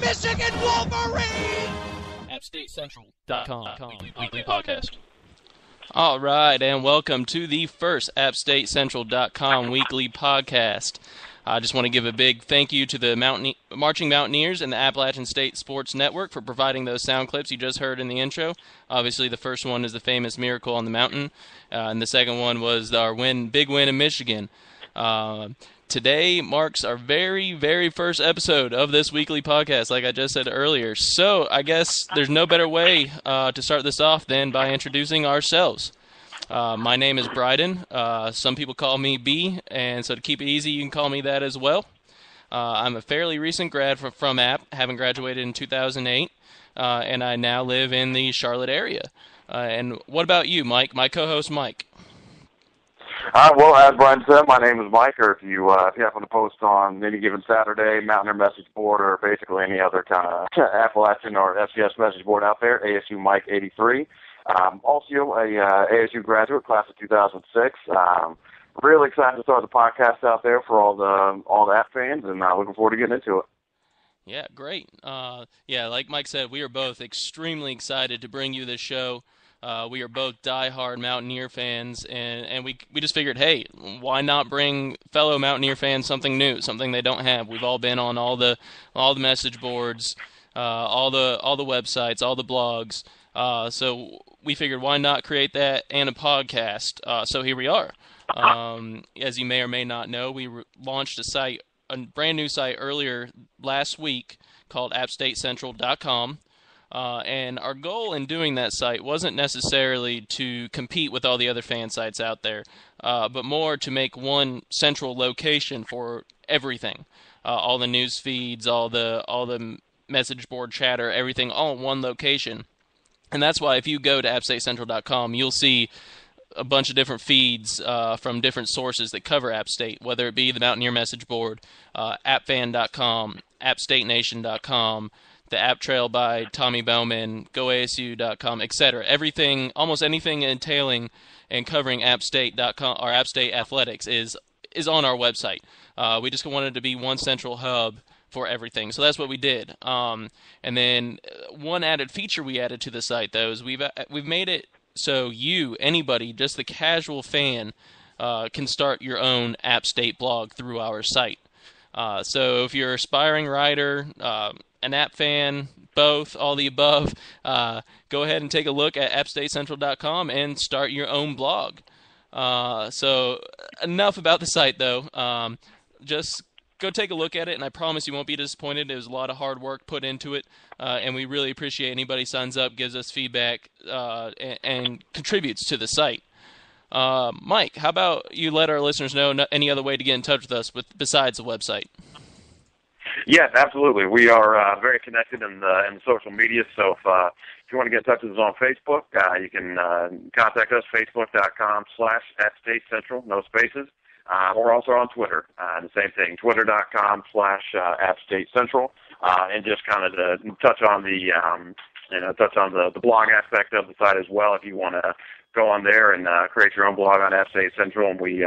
Michigan Wolverine! AppStateCentral.com weekly podcast. All right, and welcome to the first AppStateCentral.com weekly podcast. I just want to give a big thank you to the Marching Mountaineers and the Appalachian State Sports Network for providing those sound clips you just heard in the intro. Obviously, the first one is the famous Miracle on the Mountain, and the second one was our big win in Michigan. Today marks our very, very first episode of this weekly podcast, like I just said earlier. So I guess there's no better way to start this off than by introducing ourselves. My name is Bryden. Some people call me B, and so to keep it easy, you can call me that as well. I'm a fairly recent grad from App, having graduated in 2008, and I now live in the Charlotte area. And what about you, Mike? My co-host, Mike. Well, as Brian said, my name is Mike, or if you happen to post on any given Saturday, Mountaineer message board, or basically any other kind of Appalachian or FCS message board out there, ASU Mike 83. Also a ASU graduate, class of 2006. Really excited to start the podcast out there for all the App fans, and looking forward to getting into it. Yeah, great. Like Mike said, we are both extremely excited to bring you this show. We are both diehard Mountaineer fans, and we just figured, hey, why not bring fellow Mountaineer fans something new, something they don't have? We've all been on all the message boards, all the websites, all the blogs. So we figured, why not create that and a podcast? So here we are. As you may or may not know, we launched a brand new site earlier last week called AppStateCentral.com. And our goal in doing that site wasn't necessarily to compete with all the other fan sites out there, but more to make one central location for everything. All the news feeds, all the message board chatter, everything all in one location. And that's why if you go to AppStateCentral.com, you'll see a bunch of different feeds from different sources that cover App State, whether it be the Mountaineer message board, AppFan.com, AppStateNation.com, the App Trail by Tommy Bowman, GoASU.com, etc. Everything, almost anything entailing and covering AppState.com or App State athletics is on our website. We just wanted to be one central hub for everything, so that's what we did. And then one added feature we added to the site, though, is we've made it so anybody, just the casual fan, can start your own App State blog through our site. So if you're an aspiring writer, an app fan, both, all the above, go ahead and take a look at AppStateCentral.com and start your own blog. So enough about the site, though. Just go take a look at it, and I promise you won't be disappointed. There was a lot of hard work put into it, and we really appreciate anybody signs up, gives us feedback, and contributes to the site. Mike, how about you let our listeners know any other way to get in touch with us besides the website? Yes, absolutely. We are very connected in the social media, so if you want to get in touch with us on Facebook, you can contact us, facebook.com/AppStateCentral, no spaces. We're also on Twitter, the same thing, twitter.com/AppStateCentral, and just kind of to touch on the blog aspect of the site as well. If you want to go on there and create your own blog on App State Central, and we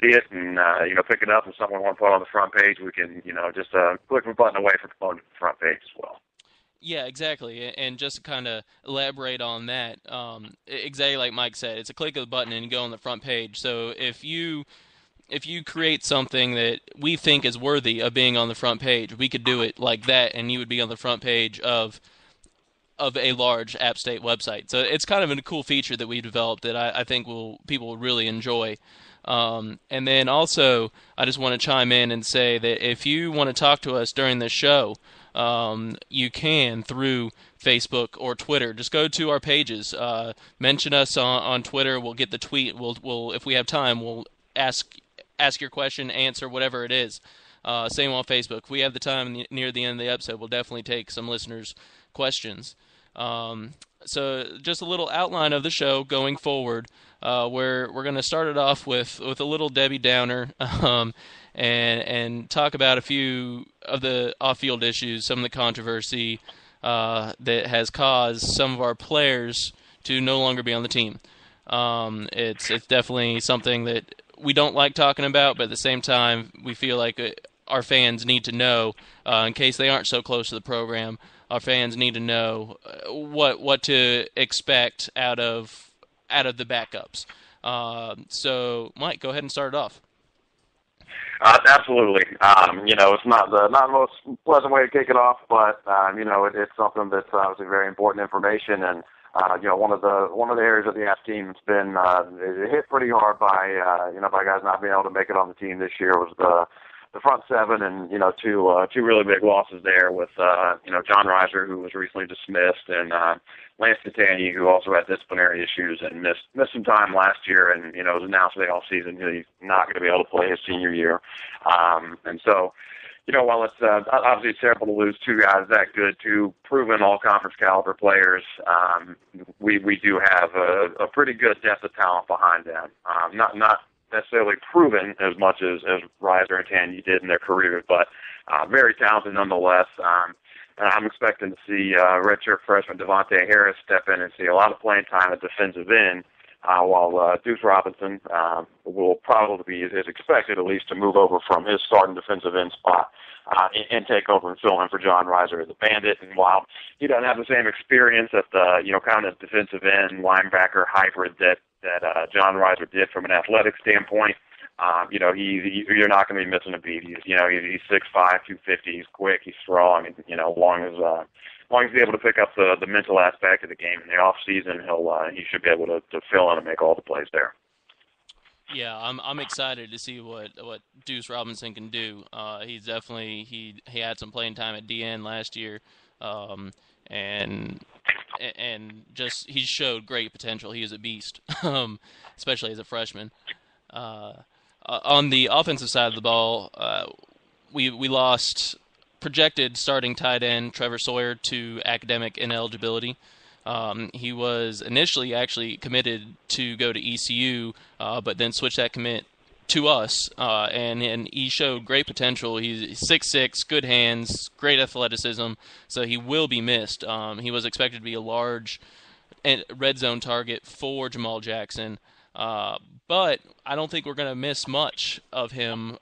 see it and pick it up, and someone want to put it on the front page, we can just click a button away from promoting the front page as well. Yeah, exactly. And just to kind of elaborate on that, exactly like Mike said, it's a click of the button and you go on the front page. So if you create something that we think is worthy of being on the front page, we could do it like that, and you would be on the front page of a large App State website. So it's kind of a cool feature that we developed that I think people will really enjoy. And then also, I just want to chime in and say that if you want to talk to us during the show, you can through Facebook or Twitter. Just go to our pages. Mention us on Twitter. We'll get the tweet. We'll if we have time, we'll ask your question, answer whatever it is. Same on Facebook. If we have the time near the end of the episode, we'll definitely take some listeners' questions. So just a little outline of the show going forward. We're going to start it off with a little Debbie Downer, and talk about a few of the off-field issues, some of the controversy that has caused some of our players to no longer be on the team. It's definitely something that we don't like talking about, but at the same time, we feel like our fans need to know, in case they aren't so close to the program. Our fans need to know what to expect out of the backups. So, Mike, go ahead and start it off. Absolutely. It's not the most pleasant way to kick it off, but it's something that's obviously very important information. And one of the areas of the AF team that's been hit pretty hard by by guys not being able to make it on the team this year was the front seven, and two really big losses there with John Reiser, who was recently dismissed, and Lance Catania, who also had disciplinary issues and missed some time last year, and it was announced today all season he's not going to be able to play his senior year, and so. While it's obviously terrible to lose two guys that good, two proven all-conference caliber players, we do have a pretty good depth of talent behind them. Not necessarily proven as much as Reiser and Tandy did in their careers, but very talented nonetheless. And I'm expecting to see redshirt freshman Devontae Harris step in and see a lot of playing time at defensive end, while Deuce Robinson will probably be, as expected at least, to move over from his starting defensive end spot and take over and fill in for John Reiser as a Bandit. And while he doesn't have the same experience at the kind of defensive end linebacker hybrid that John Reiser did from an athletic standpoint, you're not going to be missing a beat. He's 6'5", 250. He's quick. He's strong, and as long as he's able to pick up the mental aspect of the game in the off season, he should be able to fill in and make all the plays there. Yeah, I'm excited to see what Deuce Robinson can do. He's definitely he had some playing time at DN last year, and just he showed great potential. He is a beast, especially as a freshman. On the offensive side of the ball, we lost projected starting tight end Trevor Sawyer to academic ineligibility. He was initially actually committed to go to ECU, but then switched that commit to us, and he showed great potential. He's 6'6", good hands, great athleticism, so he will be missed. He was expected to be a large red zone target for Jamal Jackson, but I don't think we're going to miss much of him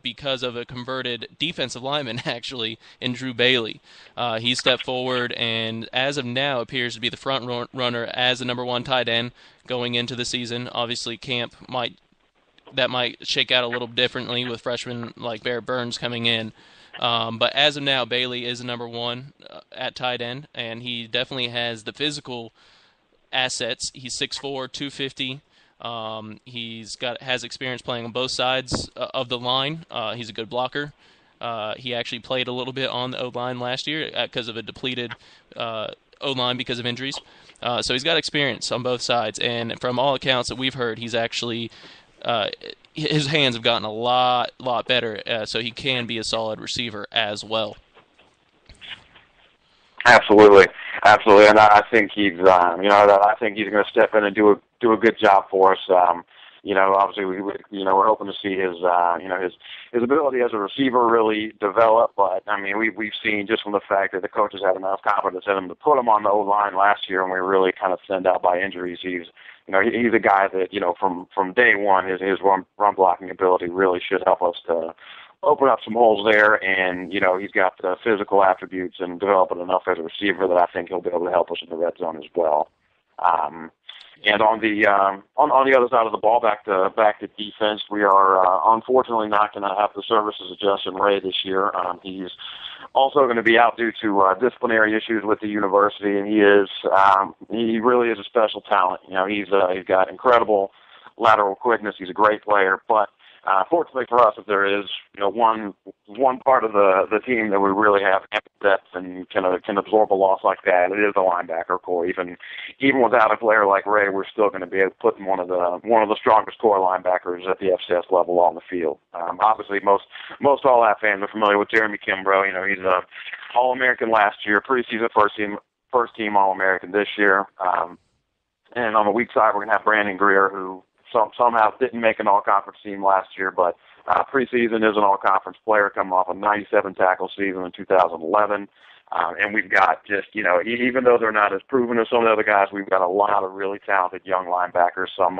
because of a converted defensive lineman, actually, in Drew Bailey. He stepped forward and, as of now, appears to be the front runner as the number one tight end going into the season. Obviously, camp might shake out a little differently with freshmen like Barrett Burns coming in. But as of now, Bailey is the number one at tight end, and he definitely has the physical assets. He's 6'4", 250. Has experience playing on both sides of the line. He's a good blocker. He actually played a little bit on the O-line last year because of a depleted O-line because of injuries. So he's got experience on both sides, and from all accounts that we've heard, he's actually his hands have gotten a lot better, so he can be a solid receiver as well. Absolutely, and I think he's I think he's going to step in and do a good job for us. Obviously we're hoping to see his ability as a receiver really develop. But I mean, we've seen just from the fact that the coaches had enough confidence in him to put him on the O line last year, and we really kind of thinned out by injuries. He's a guy that from day one his run blocking ability really should help us to open up some holes there, and he's got the physical attributes and developing enough as a receiver that I think he'll be able to help us in the red zone as well. And on the other side of the ball, back to defense, we are unfortunately not going to have the services of Justin Ray this year. He's also going to be out due to disciplinary issues with the university, and he really is a special talent. He's got incredible lateral quickness. He's a great player, but fortunately for us, if there is one part of the team that we really have depth and can absorb a loss like that, it is the linebacker core. Even without a player like Ray, we're still going to be able to put one of the strongest core linebackers at the FCS level on the field. Obviously, most all that fans are familiar with Jeremy Kimbrough. He's a All-American last year, preseason first team All-American this year. And on the weak side, we're going to have Brandon Greer, who somehow didn't make an all-conference team last year, but preseason is an all-conference player coming off a 97 tackle season in 2011. And we've got just, even though they're not as proven as some of the other guys, we've got a lot of really talented young linebackers. Some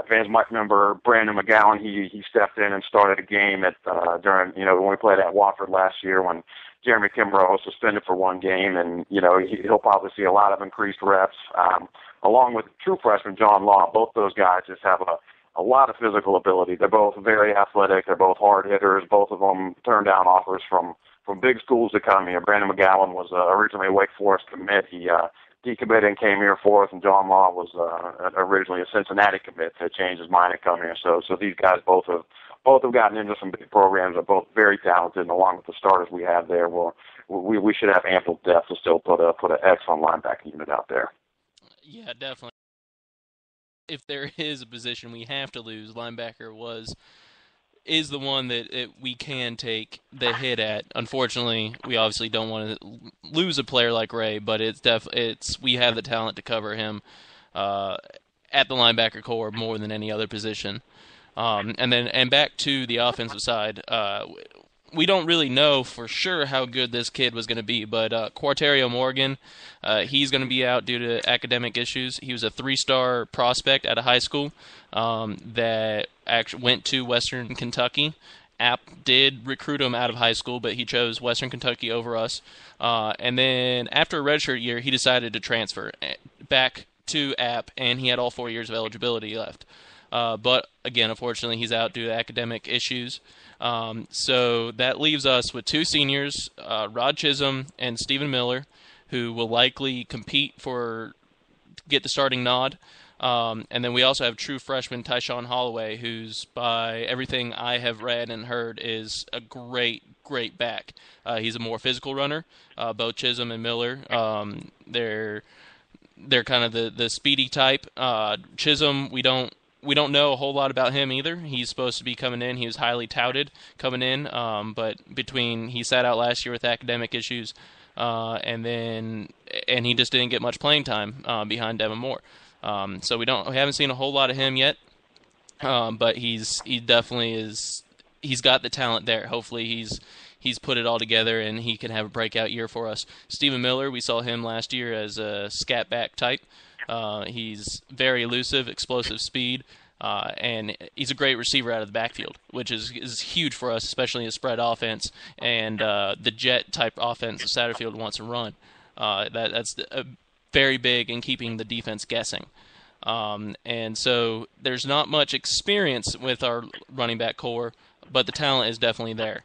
fans might remember Brandon McGowan. He stepped in and started a game during, when we played at Watford last year when Jeremy Kimbrough was suspended for one game, and, he'll probably see a lot of increased reps, along with true freshman John Law. Both those guys just have a lot of physical ability. They're both very athletic. They're both hard hitters. Both of them turned down offers from big schools to come here. Brandon McGowan was originally a Wake Forest commit. He decommitted and came here for us, and John Law was originally a Cincinnati commit to change his mind and come here. So these guys both have gotten into some big programs. Are both very talented, and along with the starters we have there, we should have ample depth to still put an excellent linebacking unit out there. Yeah, definitely. If there is a position we have to lose, linebacker is the one that we can take the hit at. Unfortunately, we obviously don't want to lose a player like Ray, but we have the talent to cover him at the linebacker core more than any other position. And back to the offensive side, we don't really know for sure how good this kid was going to be, but Quartario Morgan, he's going to be out due to academic issues. He was a 3-star prospect at a high school that actually went to Western Kentucky. App did recruit him out of high school, but he chose Western Kentucky over us. And then after a redshirt year, he decided to transfer back to App, and he had all 4 years of eligibility left. But again, unfortunately, he's out due to academic issues. So that leaves us with 2 seniors, Rod Chisholm and Stephen Miller, who will likely compete get the starting nod. And then we also have true freshman Tyshawn Holloway, who's, by everything I have read and heard, is a great back. He's a more physical runner. Both Chisholm and Miller, they're kind of the speedy type. Chisholm, we don't know a whole lot about him either. He's supposed to be coming in. He was highly touted coming in, but he sat out last year with academic issues, and he just didn't get much playing time behind Devin Moore. So we haven't seen a whole lot of him yet, but he definitely is. He's got the talent there. Hopefully he's put it all together and he can have a breakout year for us. Stephen Miller, we saw him last year as a scat back type. He's very elusive, explosive speed, and he's a great receiver out of the backfield, which is huge for us, especially in a spread offense and the jet type offense that Satterfield wants to run. That's very big in keeping the defense guessing. And so there's not much experience with our running back core, but the talent is definitely there.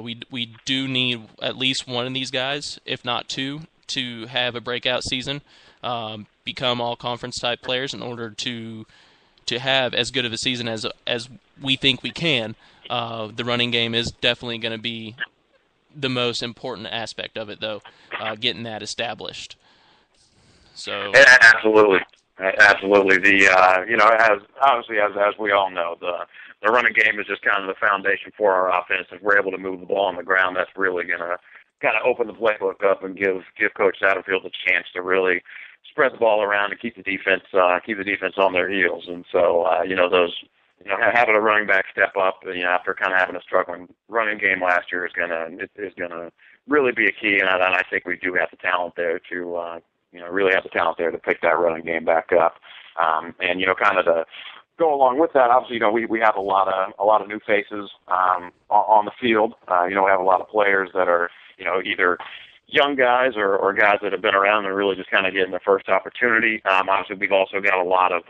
We do need at least one of these guys, if not 2, to have a breakout season, become all-conference type players in order to have as good of a season as we think we can. The running game is definitely going to be the most important aspect of it, though, getting that established. So absolutely. The as we all know, the running game is just kind of the foundation for our offense. If we're able to move the ball on the ground, that's really going to kind of open the playbook up and give Coach Satterfield a chance to really spread the ball around and keep the defense on their heels. And so having a running back step up, after kind of having a struggling running game last year is gonna really be a key. And I think we do have the talent there to really have the talent there to pick that running game back up. And kind of to go along with that, obviously, we have a lot of new faces on the field. We have a lot of players that are either young guys or guys that have been around and really just kind of getting their first opportunity. Obviously, we've also got a lot of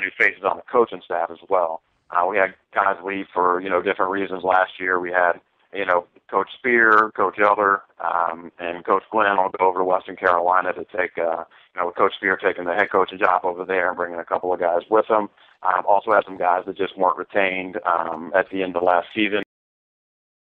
new faces on the coaching staff as well. We had guys leave for different reasons last year. We had Coach Spear, Coach Elder, and Coach Glenn will go over to Western Carolina to take with Coach Spear taking the head coaching job over there and bringing a couple of guys with him. Also had some guys that just weren't retained at the end of last season.